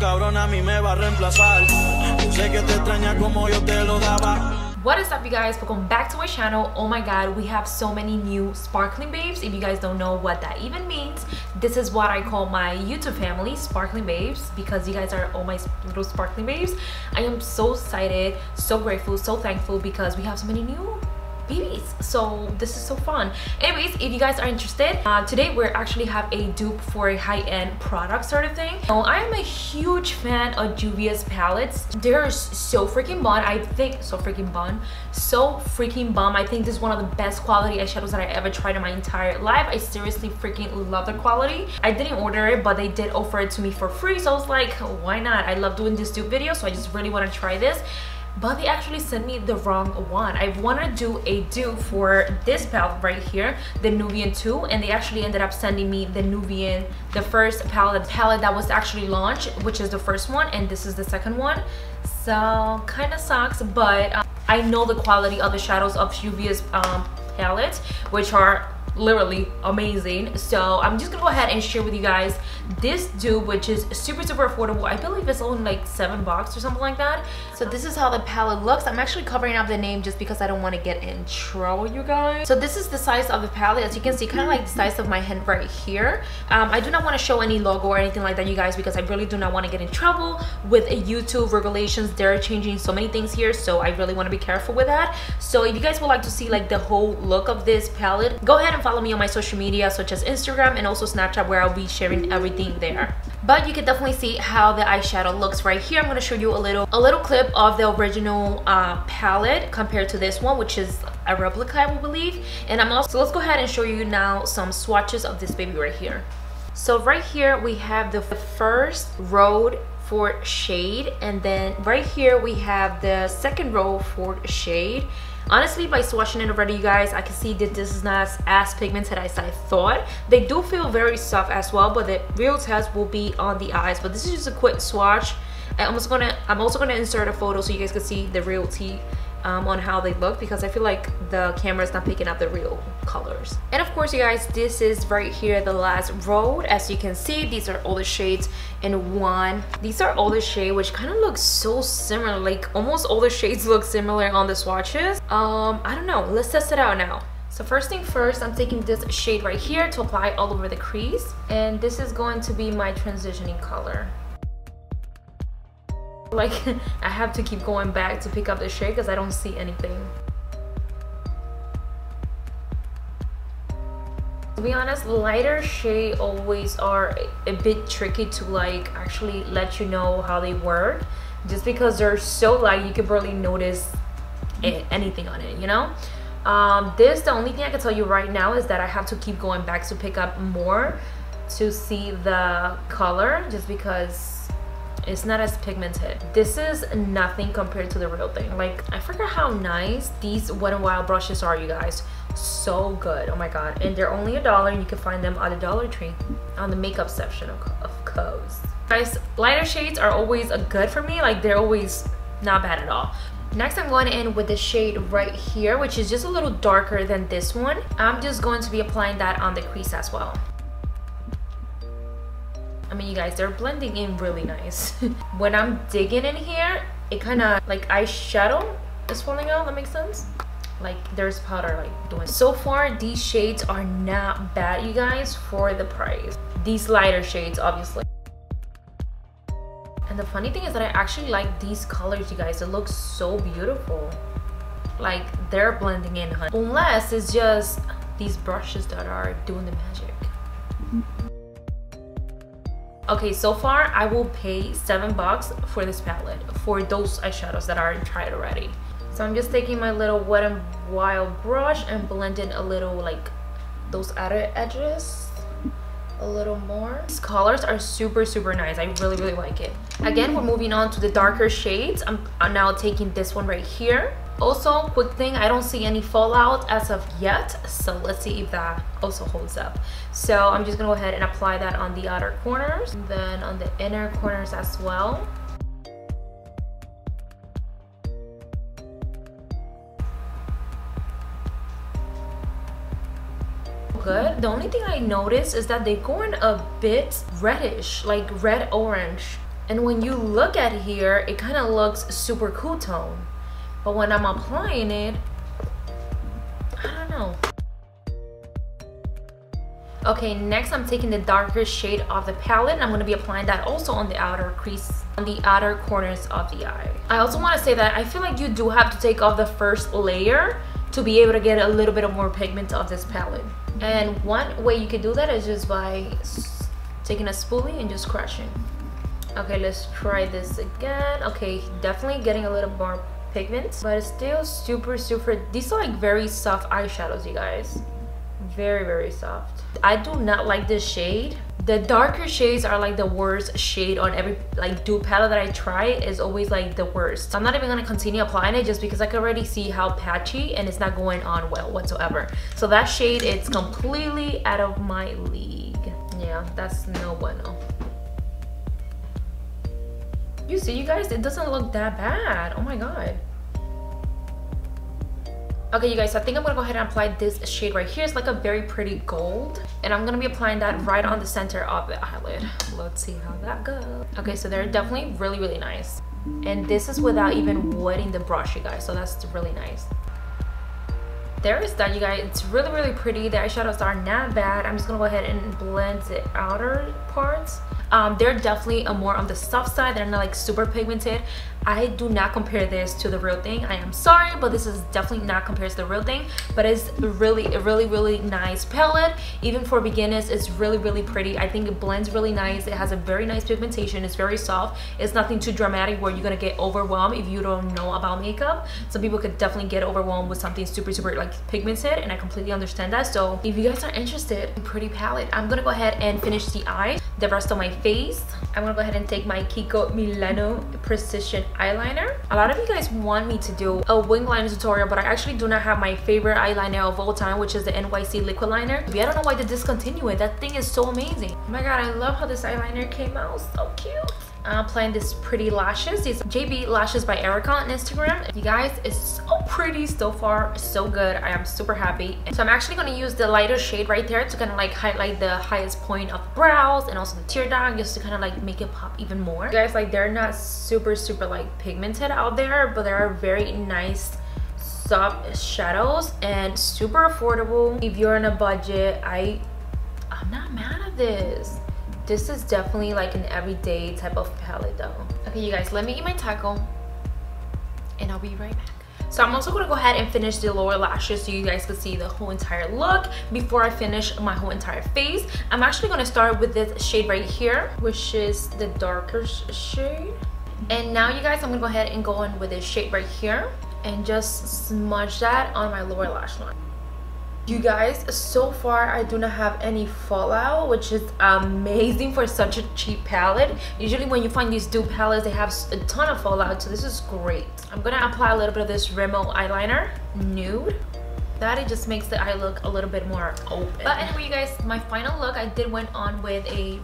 cabrona a mí me va a reemplazar. Yo sé que te extraña como yo te lo daba. What is up, you guys? Welcome back to my channel. Oh my god, we have so many new sparkling babes. If you guys don't know what that even means, this is what I call my YouTube family, sparkling babes, because you guys are all my little sparkling babes. I am so excited, so grateful, so thankful because we have so many new babies, so this is so fun. Anyways, if you guys are interested, today we actually have a dupe for a high-end product sort of thing. So I am a huge fan of Juvias palettes. They're so freaking bomb. I think I think this is one of the best quality eyeshadows that I ever tried in my entire life. I seriously freaking love the quality. I didn't order it, but they did offer it to me for free, so I was like, why not? I love doing this dupe video, so I just really want to try this. But they actually sent me the wrong one. I wanted to do a dupe for this palette right here, the Nubian 2, and they actually ended up sending me the Nubian, the first palette that was actually launched, which is the first one, and this is the second one. So kind of sucks, but I know the quality of the shadows of Juvias palettes, which are literally amazing. So I'm just gonna go ahead and share with you guys this dupe, which is super affordable. I believe it's only like $7 or something like that. So this is how the palette looks. I'm actually covering up the name just because I don't want to get in trouble, you guys. So this is the size of the palette. As you can see, kind of like the size of my hand right here. I do not want to show any logo or anything like that, you guys, because I really do not want to get in trouble with YouTube regulations. They're changing so many things here, so I really want to be careful with that. So if you guys would like to see like the whole look of this palette, go ahead and follow me on my social media such as Instagram and also Snapchat, where I'll be sharing everything there. But you can definitely see how the eyeshadow looks right here. I'm going to show you a little clip of the original palette compared to this one, which is a replica, I will believe. And so let's go ahead and show you now some swatches of this baby right here. So right here we have the first row for shade, and then right here we have the second row for shade. Honestly, by swatching it already, you guys, I can see that this is not as pigmented as I thought. They do feel very soft as well, but the real test will be on the eyes. But this is just a quick swatch. I'm also gonna insert a photo so you guys can see the real tea on how they look, because I feel like the camera is not picking up the real colors. And of course, you guys, this is right here the last row. As you can see, these are all the shades in one. These are all the shades, which kind of looks so similar, like almost all the shades look similar on the swatches. I don't know, let's test it out now. So first thing first, I'm taking this shade right here to apply all over the crease, and this is going to be my transitioning color. Like, I have to keep going back to pick up the shade because I don't see anything. To be honest, lighter shade always are a bit tricky to like actually let you know how they work, just because they're so light you can barely notice anything on it, you know. The only thing I can tell you right now is that I have to keep going back to pick up more to see the color, just because it's not as pigmented. This is nothing compared to the real thing. Like, I forgot how nice these Wet n Wild brushes are, you guys. So good, oh my god. And they're only $1, and you can find them at the Dollar Tree on the makeup section, of course. Guys, lighter shades are always good for me. Like, they're always not bad at all. Next, I'm going in with the shade right here, which is just a little darker than this one. I'm just going to be applying that on the crease as well. I mean, you guys, they're blending in really nice. When I'm digging in here, it kind of like eyeshadow is falling out. That makes sense. Like, there's powder like doing. So far, these shades are not bad, you guys, for the price. These lighter shades, obviously. And the funny thing is that I actually like these colors, you guys. It looks so beautiful. Like, they're blending in, honey. Unless it's just these brushes that are doing the magic. Okay, so far I will pay $7 for this palette for those eyeshadows that are tried already. So I'm just taking my little Wet n Wild brush and blending a little, like, those outer edges a little more. These colors are super nice. I really like it. Again, we're moving on to the darker shades. I'm now taking this one right here. Also, quick thing, I don't see any fallout as of yet, so let's see if that also holds up. So I'm just gonna go ahead and apply that on the outer corners, and then on the inner corners as well. Good. The only thing I noticed is that they're going a bit reddish, like red orange, And when you look at it here, it kind of looks super cool tone. But when I'm applying it, I don't know. Okay, next I'm taking the darker shade of the palette, and I'm going to be applying that also on the outer crease, on the outer corners of the eye. I also want to say that I feel like you do have to take off the first layer to be able to get a little bit of more pigment of this palette. And one way you can do that is just by taking a spoolie and just crushing. Okay, let's try this again. Okay, definitely getting a little more pigment, but it's still super, these are like very soft eyeshadows, you guys. Very, very soft. I do not like this shade. The darker shades are like the worst shade on every like dupe palette that I try. Is always like the worst. So I'm not even gonna continue applying it just because I can already see how patchy and it's not going on well whatsoever. So that shade, it's completely out of my league. Yeah, that's no bueno. You see, you guys, it doesn't look that bad. Oh my god. Okay, you guys, so I think I'm gonna go ahead and apply this shade right here. It's like a very pretty gold, and I'm gonna be applying that right on the center of the eyelid. Let's see how that goes. Okay, so they're definitely really, really nice, and this is without even wetting the brush, you guys, so that's really nice. There is that, you guys. It's really, really pretty. The eyeshadows are not bad. I'm just gonna go ahead and blend the outer parts. They're definitely more on the soft side. They're not like super pigmented. I do not compare this to the real thing. I am sorry, but this is definitely not compared to the real thing. But it's really a really nice palette. Even for beginners, it's really, really pretty. I think it blends really nice. It has a very nice pigmentation. It's very soft. It's nothing too dramatic where you're gonna get overwhelmed if you don't know about makeup. Some people could definitely get overwhelmed with something super like pigmented, and I completely understand that. So if you guys are interested in pretty palette, I'm gonna go ahead and finish the eye, the rest of my face. I'm gonna go ahead and take my Kiko Milano Precision eyeliner. A lot of you guys want me to do a wing liner tutorial, but I actually do not have my favorite eyeliner of all time, which is the NYC liquid liner. I don't know why they discontinue it. That thing is so amazing. Oh my god, I love how this eyeliner came out. So cute. I'm applying this pretty lashes. These JB lashes by Erica on Instagram. You guys, it's so pretty so far, so good. I am super happy. So I'm actually going to use the lighter shade right there to kind of like highlight the highest point of brows and also the tear duct, just to kind of like make it pop even more. You guys, like, they're not super like pigmented out there, but they're very nice soft shadows and super affordable. If you're on a budget, I'm not mad at this. This is definitely like an everyday type of palette though. Okay, you guys, let me get my tackle and I'll be right back. So I'm also going to go ahead and finish the lower lashes so you guys can see the whole entire look before I finish my whole entire face. I'm actually going to start with this shade right here, which is the darker shade. And now, you guys, I'm going to go ahead and go in with this shade right here and just smudge that on my lower lash line. You guys, so far I do not have any fallout, which is amazing for such a cheap palette. Usually when you find these dupe palettes, they have a ton of fallout, so this is great. I'm gonna apply a little bit of this Rimmel eyeliner, nude. That it just makes the eye look a little bit more open. But anyway, you guys, my final look, I did went on with a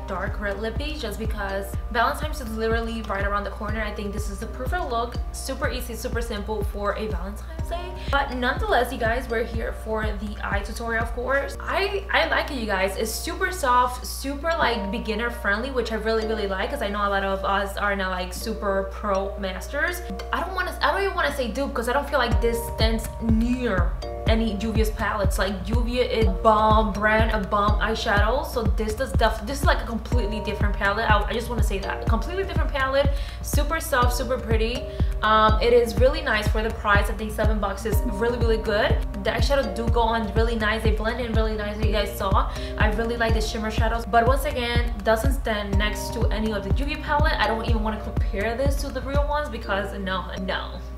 dark red lippy, just because Valentine's is literally right around the corner. I think this is the perfect look. Super easy, super simple for a Valentine's Day. But nonetheless, you guys, we're here for the eye tutorial, of course. I like it, you guys. It's super soft, super like beginner friendly, which I really like, because I know a lot of us are now like super pro masters. I don't even want to say dupe, because I don't feel like this stands near any Juvias palettes. Like, Juvia is bomb brand of bomb eyeshadow, so this is like a completely different palette. I just want to say that, a completely different palette, super soft, super pretty. It is really nice for the price. I think $7 is really good. The eyeshadows do go on really nice. They blend in really nice, you guys saw. I really like the shimmer shadows, but once again, doesn't stand next to any of the Juvia palette. I don't even want to compare this to the real ones, because no,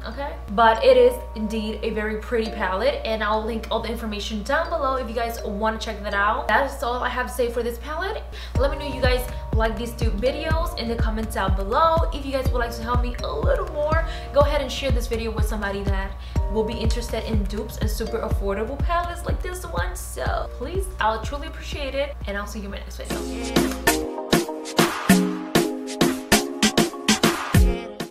okay? But it is indeed a very pretty palette, and I'll link all the information down below if you guys want to check that out. That is all I have to say for this palette. Let me know you guys like these dupe videos in the comments down below. If you guys would like to help me a little more, go ahead and share this video with somebody that will be interested in dupes and super affordable palettes like this one. So please, I'll truly appreciate it, and I'll see you in my next video.